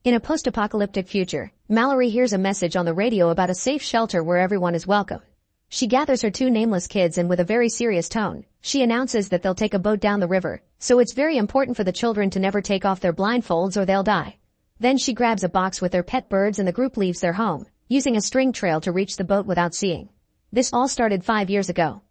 In a post-apocalyptic future, Mallory hears a message on the radio about a safe shelter where everyone is welcome. She gathers her two nameless kids and with a very serious tone, she announces that they'll take a boat down the river, so it's very important for the children to never take off their blindfolds or they'll die. Then she grabs a box with their pet birds and the group leaves their home, using a string trail to reach the boat without seeing. This all started 5 years ago.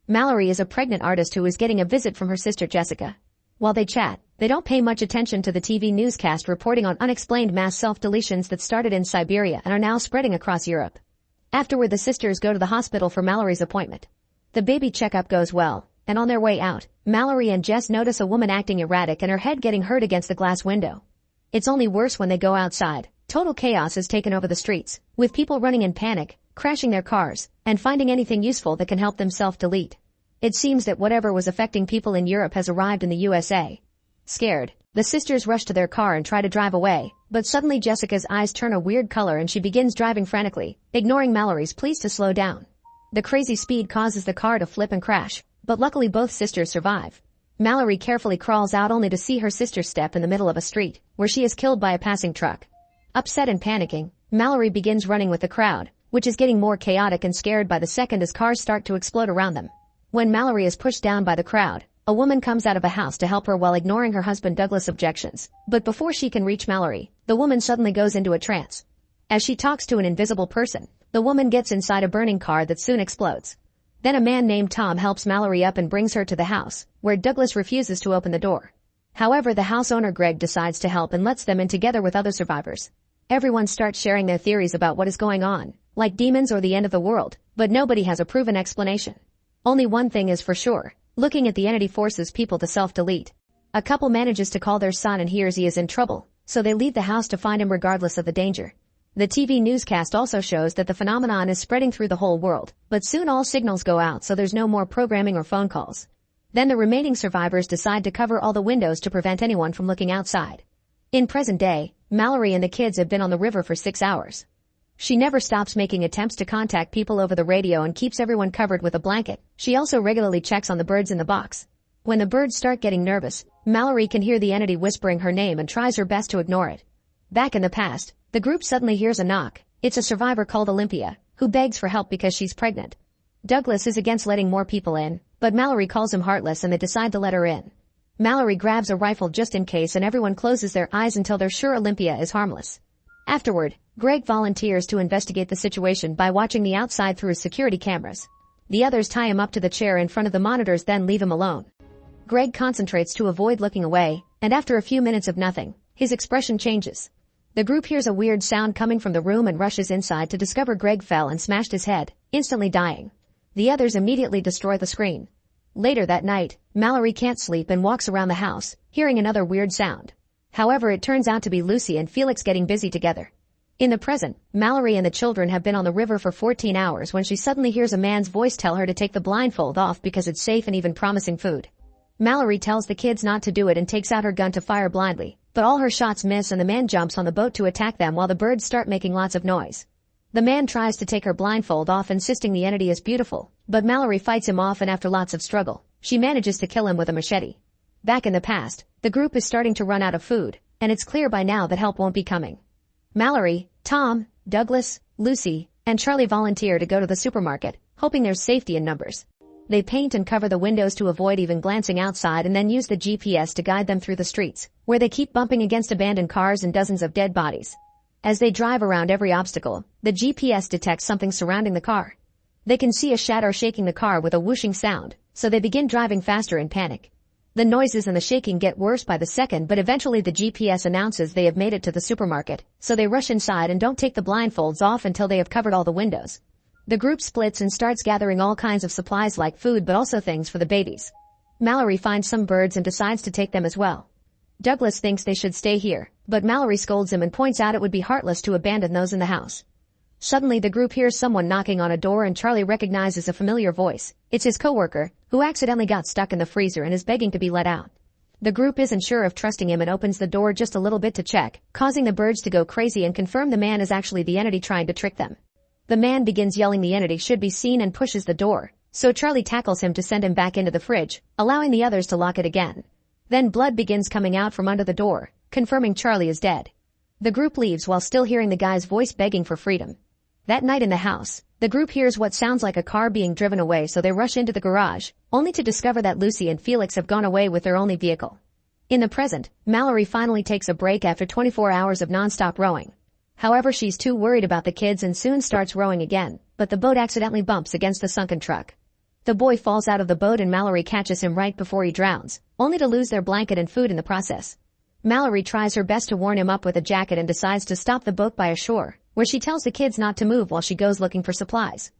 Mallory is a pregnant artist who is getting a visit from her sister Jessica. While they chat, they don't pay much attention to the TV newscast reporting on unexplained mass self-deletions that started in Siberia and are now spreading across Europe. Afterward, the sisters go to the hospital for Mallory's appointment. The baby checkup goes well, and on their way out, Mallory and Jess notice a woman acting erratic and her head getting hurt against the glass window. It's only worse when they go outside. Total chaos has taken over the streets, with people running in panic, crashing their cars, and finding anything useful that can help them self-delete. It seems that whatever was affecting people in Europe has arrived in the USA. Scared, the sisters rush to their car and try to drive away, but suddenly Jessica's eyes turn a weird color and she begins driving frantically, ignoring Mallory's pleas to slow down. The crazy speed causes the car to flip and crash, but luckily both sisters survive. Mallory carefully crawls out only to see her sister step in the middle of a street, where she is killed by a passing truck. Upset and panicking, Mallory begins running with the crowd, which is getting more chaotic and scared by the second as cars start to explode around them. When Mallory is pushed down by the crowd, a woman comes out of a house to help her while ignoring her husband Douglas' objections. But before she can reach Mallory, the woman suddenly goes into a trance. As she talks to an invisible person, the woman gets inside a burning car that soon explodes. Then a man named Tom helps Mallory up and brings her to the house, where Douglas refuses to open the door. However, the house owner Greg decides to help and lets them in together with other survivors. Everyone starts sharing their theories about what is going on, like demons or the end of the world, but nobody has a proven explanation. Only one thing is for sure, looking at the entity forces people to self-delete. A couple manages to call their son and hears he is in trouble, so they leave the house to find him regardless of the danger. The TV newscast also shows that the phenomenon is spreading through the whole world, but soon all signals go out so there's no more programming or phone calls. Then the remaining survivors decide to cover all the windows to prevent anyone from looking outside. In present day, Mallory and the kids have been on the river for 6 hours. She never stops making attempts to contact people over the radio and keeps everyone covered with a blanket. She also regularly checks on the birds in the box. When the birds start getting nervous, Mallory can hear the entity whispering her name and tries her best to ignore it. Back in the past, the group suddenly hears a knock. It's a survivor called Olympia, who begs for help because she's pregnant. Douglas is against letting more people in, but Mallory calls him heartless and they decide to let her in. Mallory grabs a rifle just in case and everyone closes their eyes until they're sure Olympia is harmless. Afterward, Greg volunteers to investigate the situation by watching the outside through his security cameras. The others tie him up to the chair in front of the monitors then leave him alone. Greg concentrates to avoid looking away, and after a few minutes of nothing, his expression changes. The group hears a weird sound coming from the room and rushes inside to discover Greg fell and smashed his head, instantly dying. The others immediately destroy the screen. Later that night, Mallory can't sleep and walks around the house, hearing another weird sound. However, it turns out to be Lucy and Felix getting busy together. In the present, Mallory and the children have been on the river for 14 hours when she suddenly hears a man's voice tell her to take the blindfold off because it's safe and even promising food. Mallory tells the kids not to do it and takes out her gun to fire blindly, but all her shots miss and the man jumps on the boat to attack them while the birds start making lots of noise. The man tries to take her blindfold off, insisting the entity is beautiful, but Mallory fights him off and after lots of struggle, she manages to kill him with a machete. Back in the past, the group is starting to run out of food, and it's clear by now that help won't be coming. Mallory, Tom, Douglas, Lucy, and Charlie volunteer to go to the supermarket, hoping there's safety in numbers. They paint and cover the windows to avoid even glancing outside and then use the GPS to guide them through the streets, where they keep bumping against abandoned cars and dozens of dead bodies. As they drive around every obstacle, the GPS detects something surrounding the car. They can see a shadow shaking the car with a whooshing sound, so they begin driving faster in panic. The noises and the shaking get worse by the second, but eventually the GPS announces they have made it to the supermarket, so they rush inside and don't take the blindfolds off until they have covered all the windows. The group splits and starts gathering all kinds of supplies like food but also things for the babies. Mallory finds some birds and decides to take them as well. Douglas thinks they should stay here, but Mallory scolds him and points out it would be heartless to abandon those in the house. Suddenly the group hears someone knocking on a door and Charlie recognizes a familiar voice. It's his coworker, who accidentally got stuck in the freezer and is begging to be let out. The group isn't sure of trusting him and opens the door just a little bit to check, causing the birds to go crazy and confirm the man is actually the entity trying to trick them. The man begins yelling the entity should be seen and pushes the door, so Charlie tackles him to send him back into the fridge, allowing the others to lock it again. Then blood begins coming out from under the door, confirming Charlie is dead. The group leaves while still hearing the guy's voice begging for freedom. That night in the house, the group hears what sounds like a car being driven away, so they rush into the garage, only to discover that Lucy and Felix have gone away with their only vehicle. In the present, Mallory finally takes a break after 24 hours of non-stop rowing. However, she's too worried about the kids and soon starts rowing again, but the boat accidentally bumps against the sunken truck. The boy falls out of the boat and Mallory catches him right before he drowns, only to lose their blanket and food in the process. Mallory tries her best to warn him up with a jacket and decides to stop the boat by a shore, where she tells the kids not to move while she goes looking for supplies.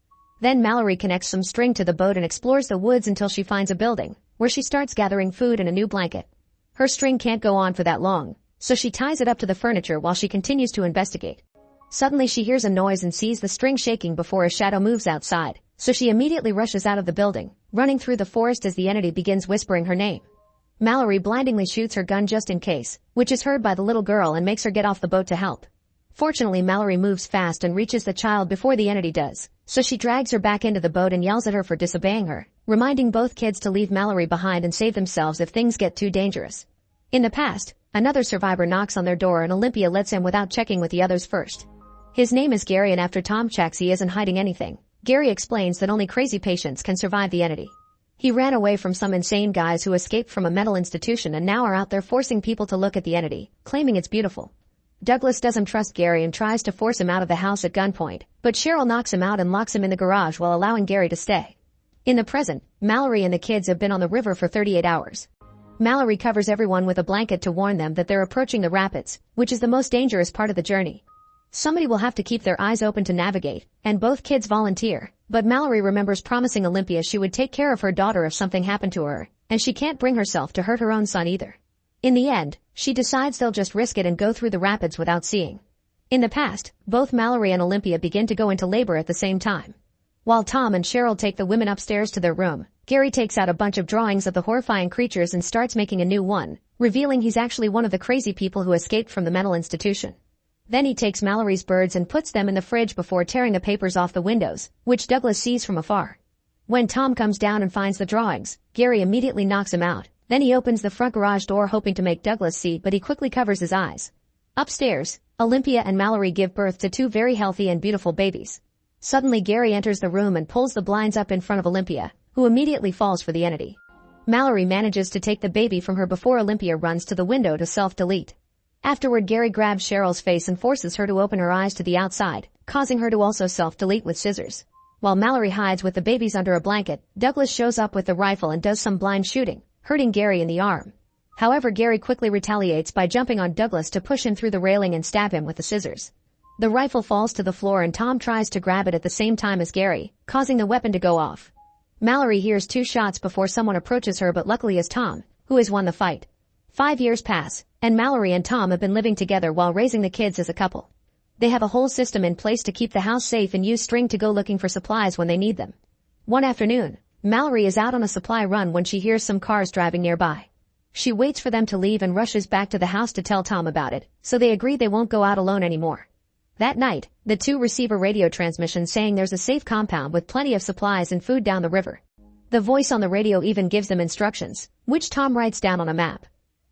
Then Mallory connects some string to the boat and explores the woods until she finds a building, where she starts gathering food and a new blanket. Her string can't go on for that long, so she ties it up to the furniture while she continues to investigate. Suddenly she hears a noise and sees the string shaking before a shadow moves outside, so she immediately rushes out of the building, running through the forest as the entity begins whispering her name. Mallory blindingly shoots her gun just in case, which is heard by the little girl and makes her get off the boat to help. Fortunately, Mallory moves fast and reaches the child before the entity does, so she drags her back into the boat and yells at her for disobeying her, reminding both kids to leave Mallory behind and save themselves if things get too dangerous. In the past, another survivor knocks on their door and Olympia lets in without checking with the others first. His name is Gary, and after Tom checks he isn't hiding anything, Gary explains that only crazy patients can survive the entity. He ran away from some insane guys who escaped from a mental institution and now are out there forcing people to look at the entity, claiming it's beautiful. Douglas doesn't trust Gary and tries to force him out of the house at gunpoint, but Cheryl knocks him out and locks him in the garage while allowing Gary to stay. In the present, Mallory and the kids have been on the river for 38 hours. Mallory covers everyone with a blanket to warn them that they're approaching the rapids, which is the most dangerous part of the journey. Somebody will have to keep their eyes open to navigate, and both kids volunteer, but Mallory remembers promising Olympia she would take care of her daughter if something happened to her, and she can't bring herself to hurt her own son either. In the end, she decides they'll just risk it and go through the rapids without seeing. In the past, both Mallory and Olympia begin to go into labor at the same time. While Tom and Cheryl take the women upstairs to their room, Gary takes out a bunch of drawings of the horrifying creatures and starts making a new one, revealing he's actually one of the crazy people who escaped from the mental institution. Then he takes Mallory's birds and puts them in the fridge before tearing the papers off the windows, which Douglas sees from afar. When Tom comes down and finds the drawings, Gary immediately knocks him out. Then he opens the front garage door hoping to make Douglas see, but he quickly covers his eyes. Upstairs, Olympia and Mallory give birth to two very healthy and beautiful babies. Suddenly Gary enters the room and pulls the blinds up in front of Olympia, who immediately falls for the entity. Mallory manages to take the baby from her before Olympia runs to the window to self-delete. Afterward, Gary grabs Cheryl's face and forces her to open her eyes to the outside, causing her to also self-delete with scissors. While Mallory hides with the babies under a blanket, Douglas shows up with the rifle and does some blind shooting, hurting Gary in the arm. However, Gary quickly retaliates by jumping on Douglas to push him through the railing and stab him with the scissors. The rifle falls to the floor and Tom tries to grab it at the same time as Gary, causing the weapon to go off. Mallory hears 2 shots before someone approaches her, but luckily it's Tom, who has won the fight. 5 years pass, and Mallory and Tom have been living together while raising the kids as a couple. They have a whole system in place to keep the house safe and use string to go looking for supplies when they need them. One afternoon, Mallory is out on a supply run when she hears some cars driving nearby. She waits for them to leave and rushes back to the house to tell Tom about it, so they agree they won't go out alone anymore. That night, the two receive a radio transmission saying there's a safe compound with plenty of supplies and food down the river. The voice on the radio even gives them instructions, which Tom writes down on a map.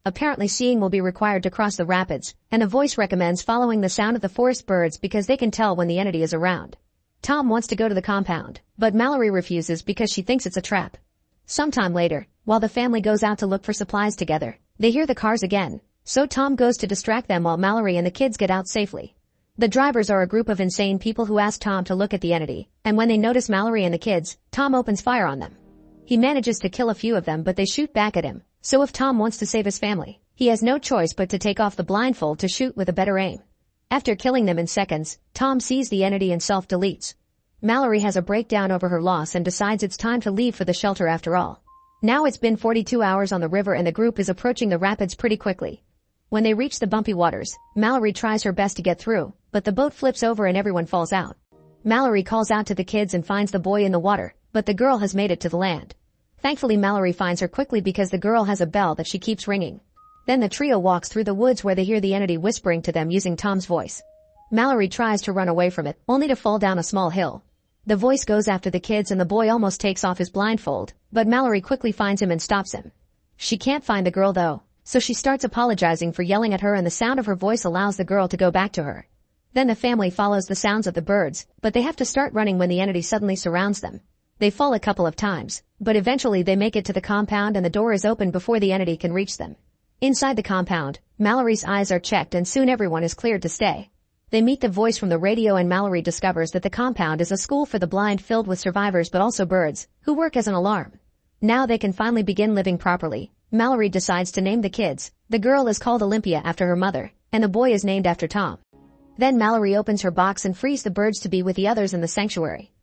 Apparently seeing will be required to cross the rapids, and the voice recommends following the sound of the forest birds because they can tell when the entity is around. Tom wants to go to the compound, but Mallory refuses because she thinks it's a trap. Sometime later, while the family goes out to look for supplies together, they hear the cars again, so Tom goes to distract them while Mallory and the kids get out safely. The drivers are a group of insane people who ask Tom to look at the entity, and when they notice Mallory and the kids, Tom opens fire on them. He manages to kill a few of them, but they shoot back at him, so if Tom wants to save his family, he has no choice but to take off the blindfold to shoot with a better aim. After killing them in seconds, Tom sees the entity and self-deletes. Mallory has a breakdown over her loss and decides it's time to leave for the shelter after all. Now it's been 42 hours on the river and the group is approaching the rapids pretty quickly. When they reach the bumpy waters, Mallory tries her best to get through, but the boat flips over and everyone falls out. Mallory calls out to the kids and finds the boy in the water, but the girl has made it to the land. Thankfully, Mallory finds her quickly because the girl has a bell that she keeps ringing. Then the trio walks through the woods where they hear the entity whispering to them using Tom's voice. Mallory tries to run away from it, only to fall down a small hill. The voice goes after the kids and the boy almost takes off his blindfold, but Mallory quickly finds him and stops him. She can't find the girl though, so she starts apologizing for yelling at her, and the sound of her voice allows the girl to go back to her. Then the family follows the sounds of the birds, but they have to start running when the entity suddenly surrounds them. They fall a couple of times, but eventually they make it to the compound and the door is opened before the entity can reach them. Inside the compound, Mallory's eyes are checked and soon everyone is cleared to stay. They meet the voice from the radio and Mallory discovers that the compound is a school for the blind filled with survivors but also birds, who work as an alarm. Now they can finally begin living properly. Mallory decides to name the kids. The girl is called Olympia after her mother, and the boy is named after Tom. Then Mallory opens her box and frees the birds to be with the others in the sanctuary.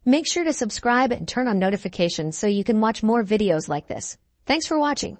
Make sure to subscribe and turn on notifications so you can watch more videos like this. Thanks for watching.